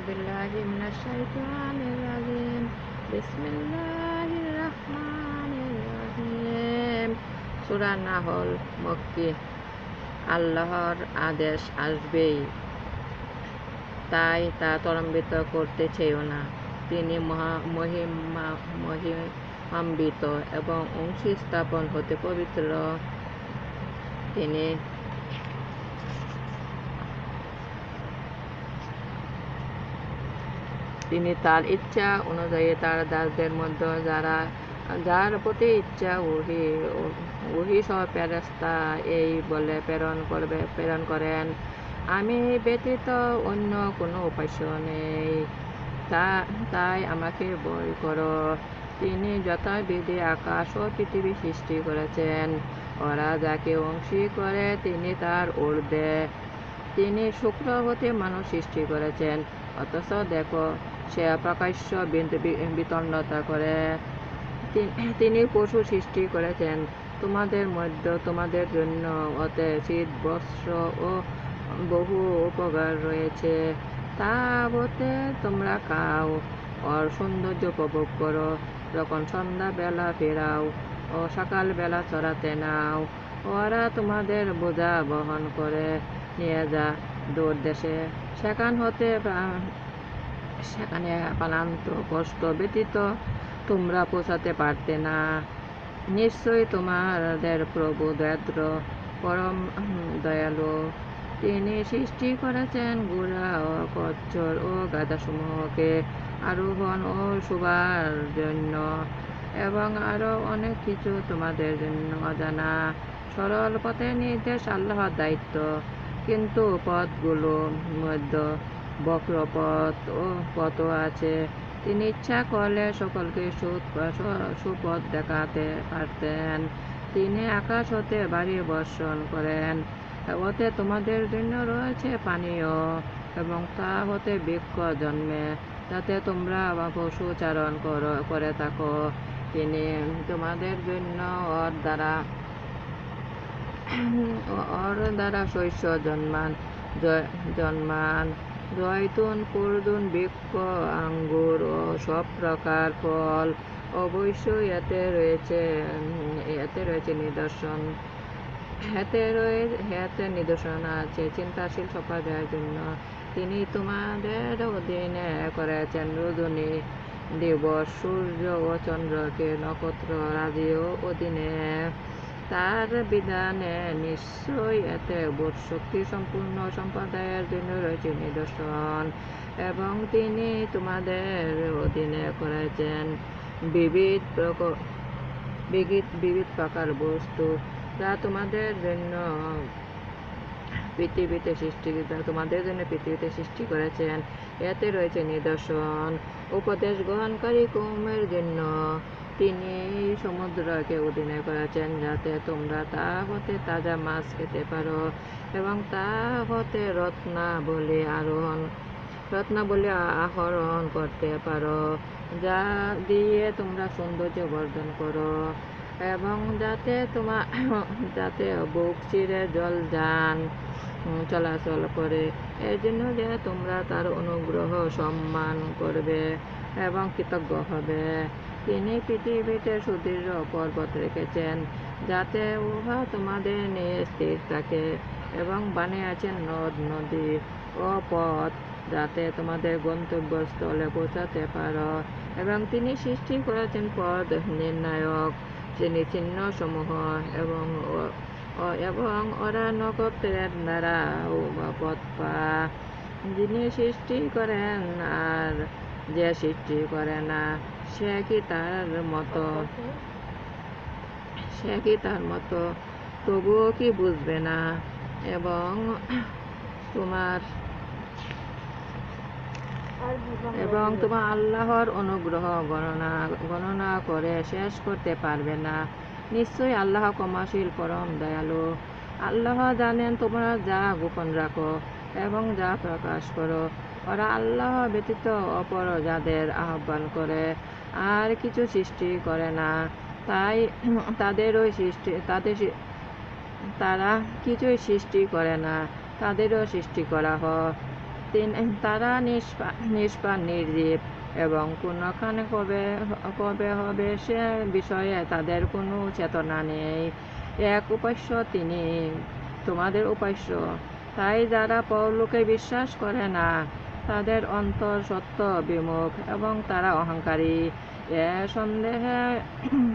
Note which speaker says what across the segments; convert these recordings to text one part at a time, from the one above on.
Speaker 1: বিল্লাহি মিনাশ শাইতানির রাজিম। বিসমিল্লাহির রহমানির রহিম। সূরা নাহল মক্কি। আল্লাহর আদেশ আসবেই, তাই তা ত্বরান্বিত করতে চেয়েও না। তিনি মহিমান্বিত এবং অংশী স্থাপন হতে পবিত্র। তিনি তিনি তার ইচ্ছা অনুযায়ী তার দাসদের মধ্যে যার প্রতি ইচ্ছা ওহী সহ ফেরেশতা এই বলে প্রেরণ করেন, আমি ব্যতীত অন্য কোনো উপাস্য নেই, তাই আমাকে ভয় করো। তিনি যথাবিধি আকাশ ও পৃথিবী সৃষ্টি করেছেন, ওরা যাকে অংশী করে তিনি তার ঊর্ধ্বে। তিনি শুক্র হতে মানুষ সৃষ্টি করেছেন, অথচ দেখো সে প্রকাশ্য বিতণ্ডতা করে। তিনি পশু সৃষ্টি করেছেন তোমাদের মধ্যে, তোমাদের জন্য ওতে শীত বস্ত্র ও বহু উপকার রয়েছে, তা হতে তোমরা খাও, ওর সৌন্দর্য উপভোগ করো। যখন সন্ধ্যাবেলা ফেরাও ও সকালবেলা চড়াতে নাও, ওরা তোমাদের বোঝা বহন করে নিয়ে যা দূর দেশে, সেখানে প্রাণান্ত কষ্ট ব্যতীত তোমরা পৌঁছাতে পারতে না। নিশ্চয়ই তোমাদের প্রভু দয়াদ্র, পরম দয়ালু। তিনি সৃষ্টি করেছেন ঘোড়া ও খচ্চর ও গাধাসমূহকে আরোহণ ও শোবার জন্য, এবং আরো অনেক কিছু তোমাদের জন্য অজানা। সরল পথের নির্দেশ আল্লাহর দায়িত্ব, কিন্তু পথগুলোর মধ্যে বক্র পথও আছে। তিনি ইচ্ছা করলে সকলকে সুপথ দেখাতে পারতেন। তিনি আকাশ হতে বাড়ি বর্ষণ করেন, ওতে তোমাদের জন্য রয়েছে পানীয়, এবং তা হতে বৃক্ষ জন্মে, যাতে তোমরা পশু চারণ করে থাকো। তিনি তোমাদের জন্য ওর দ্বারা শস্য জন্মান, জয়তুন, পর্দুন, বৃক্ষ, আঙ্গুর ও সব প্রকার ফল। অবশ্যই এতে রয়েছে নিদর্শন আছে চিন্তাশীল সম্প্রদায়ের জন্য। তিনি তোমাদের অধীনে করেছেন রজনী, দিবস, সূর্য ও চন্দ্রকে, নক্ষত্র রাজিও অধীনে তার বিধানে। নিশ্চয়ই এতে বোধশক্তি সম্পূর্ণ সম্প্রদায়ের জন্য রয়েছে নিদর্শন। এবং তিনি তোমাদের অধীনে করেছেন বিবিধ প্রকার বস্তু, যা তোমাদের জন্য পৃথিবীতে সৃষ্টি করেছেন। এতে রয়েছে নিদর্শন উপদেশ গ্রহণকারী কওমের জন্য। তিনি সমুদ্রকে অধীনে করেছেন, যাতে তোমরা তা হতে তাজা মাছ খেতে পারো, এবং তা হতে রত্নাবলী আহরণ করতে পারো, যা দিয়ে তোমরা সৌন্দর্য বর্ধন করো, এবং যাতে বুক চিরে জলযান চলাচল করে, এর জন্য যে তোমরা তার অনুগ্রহ সম্মান করবে এবং কৃতজ্ঞ হবে। তিনি পৃথিবীতে সুদৃঢ় পর্বত রেখেছেন, যাতে উহা তোমাদের নিয়ে স্থির থাকে, এবং বানিয়েছেন নদ নদী ও পথ, যাতে তোমাদের গন্তব্যস্থলে পৌঁছাতে পারো, এবং তিনি সৃষ্টি করেছেন পথ নির্ণায়ক চিহ্ন সমূহ, এবং ওরা নক্ষত্রের দ্বারা পথ পা। যিনি সৃষ্টি করেন আর যে সৃষ্টি করে না, সে কি তার মতো? তবুও কি বুঝবে না? এবং তোমার আল্লাহর অনুগ্রহ গণনা করে শেষ করতে পারবে না। নিশ্চয়ই আল্লাহ ক্ষমাশীল, পরম দয়ালু। আল্লাহ জানেন তোমরা যা গোপন রাখো এবং যা প্রকাশ করো। ওরা আল্লাহ ব্যতীত অপর যাদের আহ্বান করে আর কিছু সৃষ্টি করে না, তাই তারা কিছুই সৃষ্টি করে না, তাদেরও সৃষ্টি করা হয়। তারা নিষ্পাপ নির্জীব এবং কোনখানে কবে কবে হবে সে বিষয়ে তাদের কোনো চেতনা নেই। এক উপাস্য তিনি তোমাদের উপাস্য, তাই যারা পরলোকে বিশ্বাস করে না তাদের অন্তর সত্য বিমুখ এবং তারা অহংকারী। এ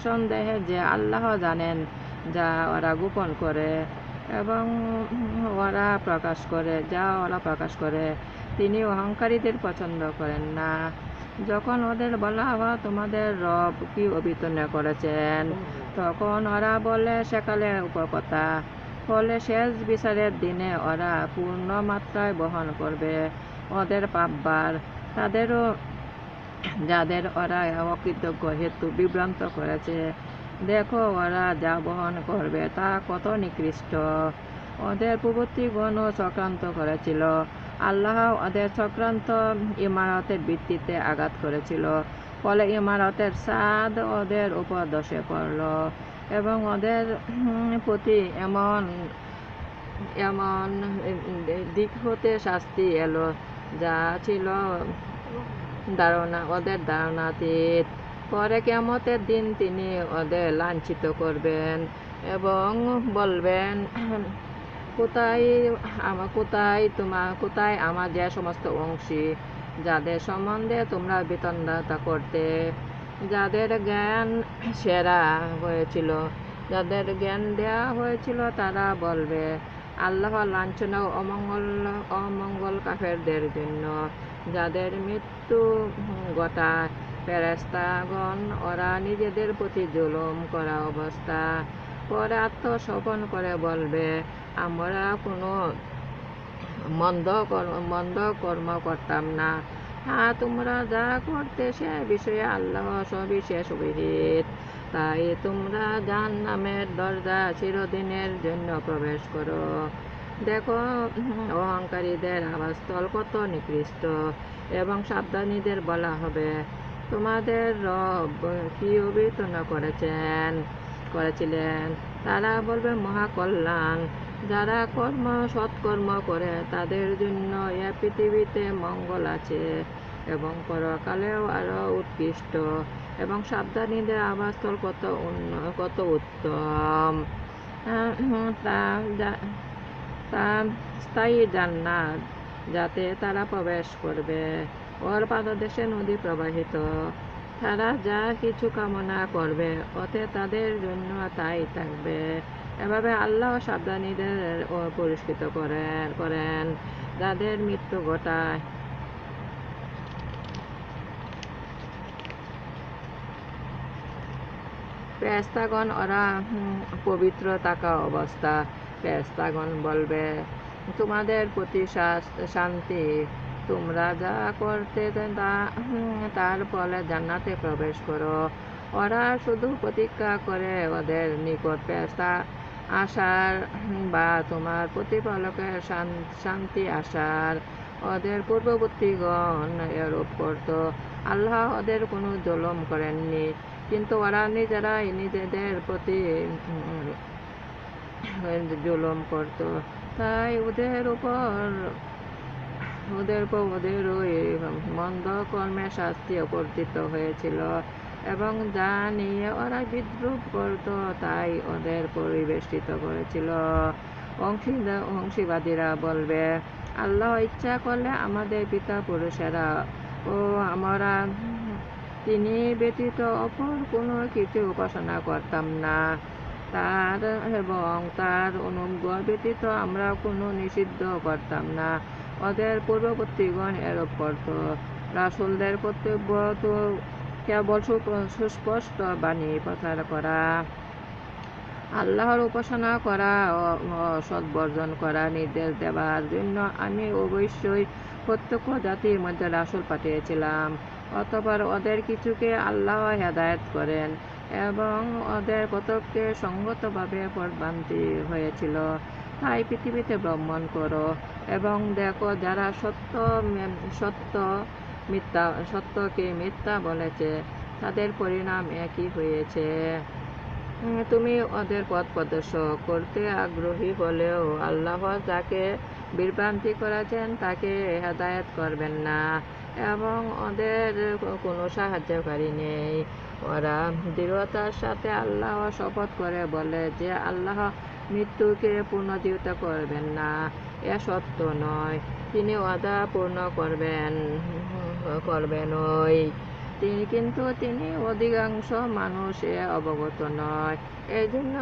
Speaker 1: সন্দেহে যে আল্লাহ জানেন যা ওরা গোপন করে এবং ওরা প্রকাশ করে তিনি অহংকারীদের পছন্দ করেন না। যখন ওদের বলা হয় তোমাদের রব কি অবতীর্ণ করেছেন, তখন ওরা বলে সেকালে উপকথা। ফলে শেষ বিচারের দিনে ওরা পূর্ণ মাত্রায় বহন করবে ওদের পাপভার, তাদেরও যাদের ওরা অকৃতজ্ঞ হেতু বিভ্রান্ত করেছে। দেখো ওরা যা বহন করবে তা কত নিকৃষ্ট। ওদের পূর্ববর্তীগণও চক্রান্ত করেছিল। আল্লাহ ওদের চক্রান্ত ইমারতের ভিত্তিতে আঘাত করেছিল। ফলে ইমারতের ছাদ ওদের উপর ধসে পড়ল এবং ওদের প্রতি এমন এমন দিক হতে শাস্তি এলো যা ছিল ওদের ধারণাতীত। পরে কিয়ামতের দিন তিনি ওদের লাঞ্ছিত করবেন এবং বলবেন, কোথায় আমার যে সমস্ত অংশী যাদের সম্বন্ধে তোমরা বিতণ্ডতা করতে, যাদের জ্ঞান দেয়া হয়েছিল। তারা বলবে, আল্লাহর লাঞ্ছনা ও অমঙ্গল কাফেরদের জন্য যাদের মৃত্যু ঘটায়। ফেরেশতাগণ ওরা নিজেদের প্রতি জুলুম করা অবস্থা পরে আত্মসমর্পণ করে বলবে, আমরা কোনো মন্দ কর্ম করতাম না। হ্যাঁ, তোমরা যা করতে সে বিষয়ে আল্লাহ সবিশেষ অভিহিত। তাই তোমরা জাহান্নামের দরজা চিরদিনের জন্য প্রবেশ করো। দেখো অহংকারীদের আবাসস্থল কত নিকৃষ্ট। এবং সাবধানীদের বলা হবে, তোমাদের রব কি অবতীর্ণ করেছিলেন। তারা বলবে, মহাকল্যাণ। যারা সৎকর্ম করে তাদের জন্য এ পৃথিবীতে মঙ্গল আছে এবং পরকালেও আরো উৎকৃষ্ট। এবং সাবধানীদের আবাসস্থল কত উত্তম। তা স্থায়ী জান্নাত যাতে তারা প্রবেশ করবে, ওর পাদদেশে নদী প্রবাহিত। তারা যা কিছু কামনা করবে ওতে তাদের জন্য তাই থাকবে। এভাবে আল্লাহ সাবধানীদের পুরস্কৃত করেন যাদের মৃত্যু ঘটায়। ফেরেশতাগণ ওরা পবিত্র থাকা অবস্থা। ফেরেশতাগণ বলবে, তোমাদের প্রতি শান্তি। তোমরা যা করতে তার ফলে জান্নাতে প্রবেশ করো। ওরা শুধু প্রতীক্ষা করে ওদের নিকট ফেরেশতা আসার বা তোমার প্রতিপালকের শান্তি আসার। ওদের পূর্ববর্তীগণ এরূপ করত। আল্লাহ ওদের কোনো জুলুম করেননি, কিন্তু ওরা নিজেরাই নিজেদের প্রতি জুলুম করত। তাই ওদের ওই মন্দ কর্মের শাস্তি অবতীর্ণ হয়েছিল এবং যা নিয়ে ওরা বিদ্রুপ করত তাই ওদের পরিবেষ্টিত করেছিল। অংশীবাদীরা বলবে, আল্লাহ ইচ্ছা করলে আমাদের পিতা পুরুষেরা ও আমরা তিনি ব্যতীত অপর কোনো কিছু উপাসনা করতাম না, তার অনুগ্রহ ব্যতীত আমরা কোনো নিষিদ্ধ করতাম না। ওদের পূর্ববর্তীগণ এরূপ করত। রাসূলদের কর্তব্য তো কেবল সুস্পষ্ট বাণী প্রচার করা, আল্লাহর উপাসনা করা ও সদ্বর্জন করা নির্দেশ দেবার জন্য আমি অবশ্যই প্রত্যেক জাতির মধ্যে রাসূল পাঠিয়েছিলাম। অতঃপর ওদের কিছুকে আল্লাহ হেদায়েত করেন এবং ওদের কতককে সঙ্গতভাবে পথভ্রান্তি হয়েছিল। তাই পৃথিবীতে ভ্রমণ করো এবং দেখো যারা সত্যকে মিথ্যা বলেছে তাদের পরিণাম একই হয়েছে। তুমি ওদের পথ প্রদর্শন করতে আগ্রহী হলেও আল্লাহ যাকে বিভ্রান্তি করেছেন তাকে হেদায়েত করবেন না এবং ওদের কোনো সাহায্যকারী নেই। ওরা দৃঢ়তার সাথে আল্লাহ শপথ করে বলে যে আল্লাহ মৃত্যুকে পুনর্জীবিত করবেন না। এ সত্য নয়, তিনি ওয়াদা পূর্ণ করবেনই। তিনি অধিকাংশ মানুষ অবগত নয়। এই জন্য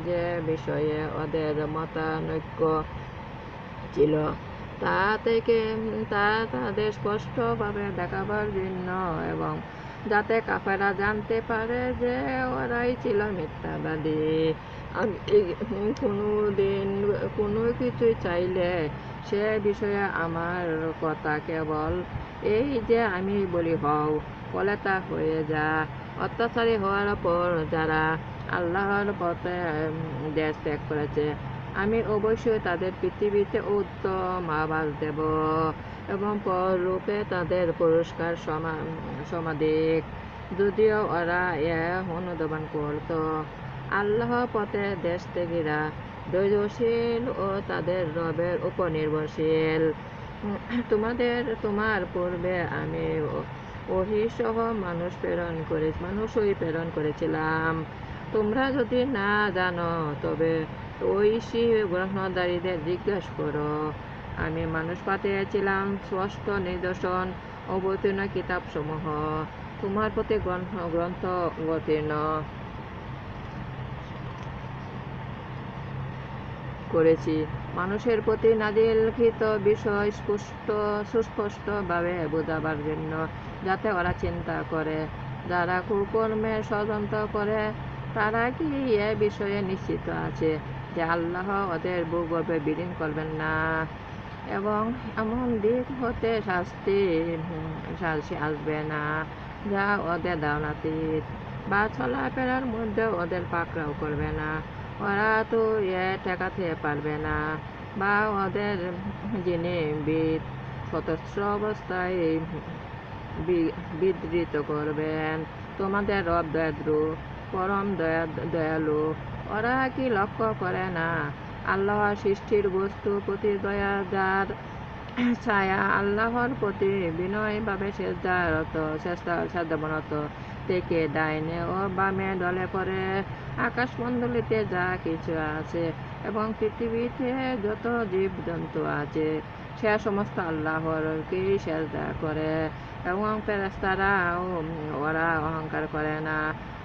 Speaker 1: যে বিষয়ে ওদের মতানৈক্য ছিল তা তাদের স্পষ্টভাবে দেখাবার জন্য এবং যাতে কাফেররা জানতে পারে যে ওরাই ছিল মিথ্যাবাদী। আমি কোনো কিছুই চাইলে সে বিষয়ে আমার কথা কেবল এই যে আমি বলি হও, বলে তা হয়ে যা। অত্যাচারী হওয়ার পর যারা আল্লাহর পথে দেশ ত্যাগ করেছে, আমি অবশ্যই তাদের পৃথিবীতে উত্তম আবাস দেব এবং পররূপে তাদের পুরস্কার সমাধিক, যদিও ওরা অনুধাবন করত। আল্লাহ পথে দেশত্যাগীরা ধৈর্যশীল ও তাদের রবের উপর নির্ভরশীল। তোমার পূর্বে আমি ওহীসহ মানুষই প্রেরণ করেছিলাম। তোমরা যদি না জানো তবে ঐশী গ্রহণকারীদের জিজ্ঞাসা করো। আমি মানুষ পাঠিয়েছিলাম স্পষ্ট নিদর্শন অবতীর্ণ কিতাবসমূহ, তোমার প্রতি গ্রন্থ অবতীর্ণ করেছি। মানুষের প্রতি নাজিলকৃত বিষয় সুস্পষ্টভাবে বোঝাবার জন্য, যাতে ওরা চিন্তা করে। যারা কুকর্মের ষড়যন্ত্র করে তারা কি এ বিষয়ে নিশ্চিত আছে যে আল্লাহ ওদের ভূগর্ভে বিলীন করবেন না এবং এমন দিক হতে শাস্তি আসবে না যা ওদের ধারণাতীত, বা চলাফেরার মধ্যে ওদের পাকড়াও করবে না। ওরা তো ঠেকাতে পারবে না, বা ওদের যিনি সতস্র অবস্থায় বিদৃত করবেন। তোমাদের রব দয়াদ্রু, পরম দয়ালু। ওরা কি লক্ষ্য করে না আল্লাহর সৃষ্টির বস্তু প্রতি দয়া, যার ছায়া আল্লাহর প্রতি বিনয়ভাবে শ্রদ্ধাবনত থেকে ডাইনে ও বামে ঢলে পড়ে। আকাশমণ্ডলীতে যা কিছু আছে এবং পৃথিবীতে যত জীবজন্তু আছে সে সমস্ত আল্লাহরকেই সেজদা করে এবং ফেরেশতারাও ওরা অহংকার করে না,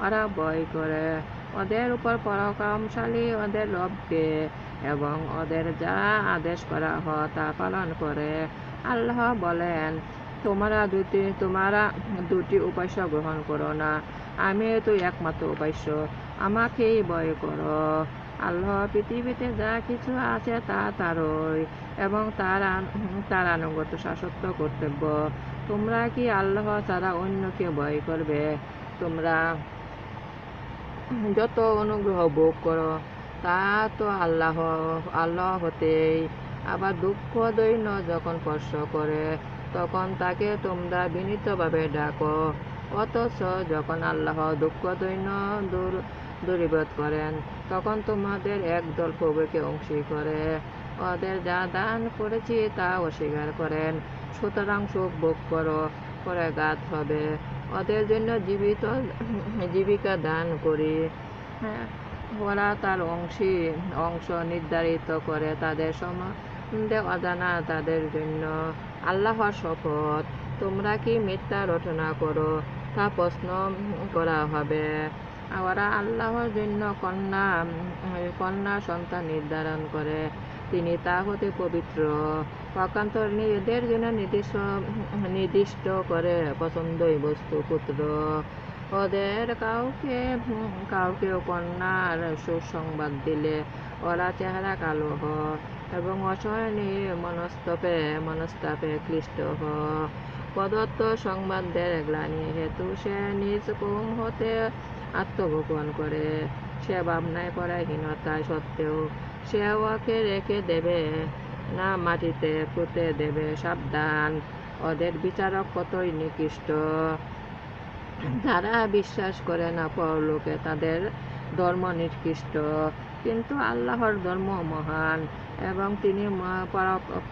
Speaker 1: ওরা ভয় করে ওদের উপর পরাক্রমশালী ওদের রবকে এবং ওদের যা আদেশ করা হয় তা পালন করে। আল্লাহ বলেন, তোমরা দুটি উপাস্য গ্রহণ করো না, আমি তো একমাত্র উপাস্য, আমাকেই ভয় করো। আল্লাহ পৃথিবীতে যা কিছু আছে তা তারই এবং তার আনুগত্য শাশ্বত কর্তব্য। তোমরা কি আল্লাহ ছাড়া অন্যকে ভয় করবে? তোমরা যত অনুগ্রহ ভোগ করো তা তো আল্লাহ হতেই। আবার দুঃখ দৈন্য যখন স্পর্শ করে তখন তাকে তোমরা বিনীতভাবে ডাকো। অথচ যখন আল্লাহ দুঃখ দৈন্য দূরীভূত করেন তখন তোমাদের একদল প্রভুকে অংশী করে ওদের যা দান করেছি তা অস্বীকার করেন। সুতরাং সুখ ভোগ করো, পরে ঘাত হবে। ওদের জন্য জীবিকা দান করি। ওরা তার অংশ নির্ধারিত করে তাদের সম্বন্ধে অজানা তাদের জন্য। আল্লাহর শপথ, তোমরা কি মিথ্যা রচনা করো? তা প্রশ্ন করা হবে। ওরা আল্লাহর জন্য কন্যা সন্তান নির্ধারণ করে, তিনি তা হতে পবিত্র। পক্ষান্তরে নিজেদের জন্য নির্দিষ্ট করে পছন্দই বস্তু পুত্র। ওদের কাউকে কন্যার সুসংবাদ দিলে ওরা চেহারা কালো হয় এবং অসহনীয় মনস্তাপে ক্লিষ্ট হয়। প্রদত্ত সংবাদের গ্লানি হেতু সে নিজ কৌম হতে আত্মগোপন করে। সে ভাবনায় পড়ে হীনতা সত্ত্বেও সে ওকে রেখে দেবে না মাটিতে পুঁতে দেবে। সাবধান, ওদের বিচারক কতই নিকৃষ্ট। যারা বিশ্বাস করে না পরলোকে, তাদের ধর্ম নিকৃষ্ট, কিন্তু আল্লাহর ধর্ম মহান। এবং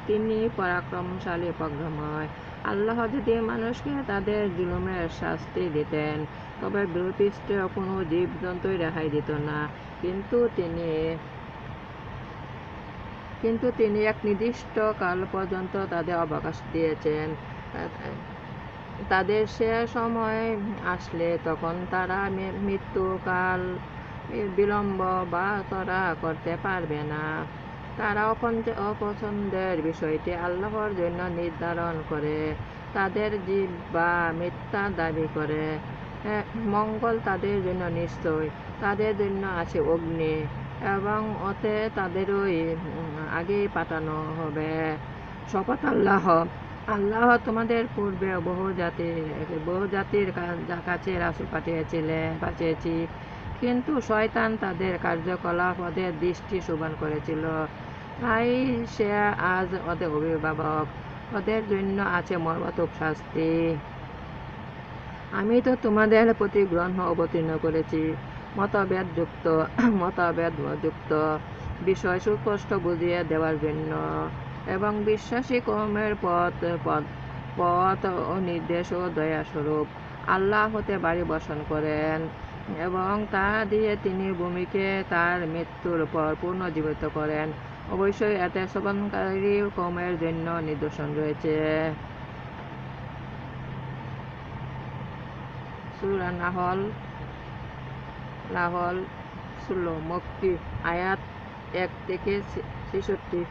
Speaker 1: তিনি পরাক্রমশালী প্রজ্ঞাময়। আল্লাহ যদি মানুষকে তাদের জুলুমের শাস্তি দিতেন তবে ভূপৃষ্ঠে কোনো জীবজন্তুই রেহাই দিত না, কিন্তু তিনি এক নির্দিষ্ট কাল পর্যন্ত তাদের অবকাশ দিয়েছেন। তাদের সে সময় আসলে তখন তারা মৃত্যুকাল বিলম্ব বা ত্বরা করতে পারবে না। তারা অপছন্দের বিষয়টি আল্লাহর জন্য নির্ধারণ করে, তাদের জিহ্বা মিথ্যা দাবি করে। মঙ্গল তাদের জন্য নিশ্চয়, তাদের জন্য আছে অগ্নি, এবং ওতে তাদেরই আগেই পাঠানো হবে। শপথ আল্লাহ তোমাদের পূর্বে বহু জাতির কাছে রাসূল পাঠিয়েছি, কিন্তু শয়তান তাদের কার্যকলাপ ওদের দৃষ্টি শোভন করেছিল, তাই সে আজ ওদের অভিভাবক। ওদের জন্য আছে মর্মন্তুদ শাস্তি। আমি তো তোমাদের প্রতি গ্রন্থ অবতীর্ণ করেছি মতভেদযুক্ত বিষয় সুস্পষ্ট বুঝিয়ে দেওয়ার জন্য, এবং বিশ্বাসী কওমের পথ ও নির্দেশ ও দয়াস্বরূপ। আল্লাহ হতে বাড়ি বর্ষণ করেন, এবং তা দিয়ে তিনি ভূমিকে তার মৃত্যুর পর পুনর্জীবিত করেন। অবশ্যই এতে শ্রবণকারী কওমের জন্য নিদর্শন রয়েছে। সূরা নাহল 16 মক্কি, আয়াত 1 থেকে 66।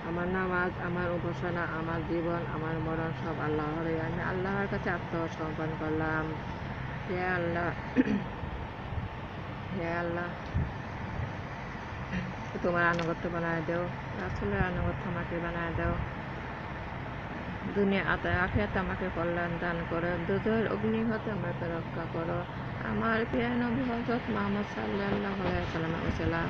Speaker 1: আমার নামাজ, আমার উপাসনা, আমার জীবন, আমার মরণ সব আল্লাহরই। আমি আল্লাহর কাছে আত্মসমর্পণ করলাম। হে আল্লাহ, তোমার আনুগত্য বানায় দেও, রাসূলের আনুগত্য আমাকে বানায় দেও। দুনিয়া আখিরাতে আমাকে কল্যাণ দান করো, দোজখের অগ্নি হতে আমাকে রক্ষা করো। আমার প্রিয় নবী হযরত মুহাম্মদ সাল্লাল্লাহু আলাইহি ওয়াসাল্লাম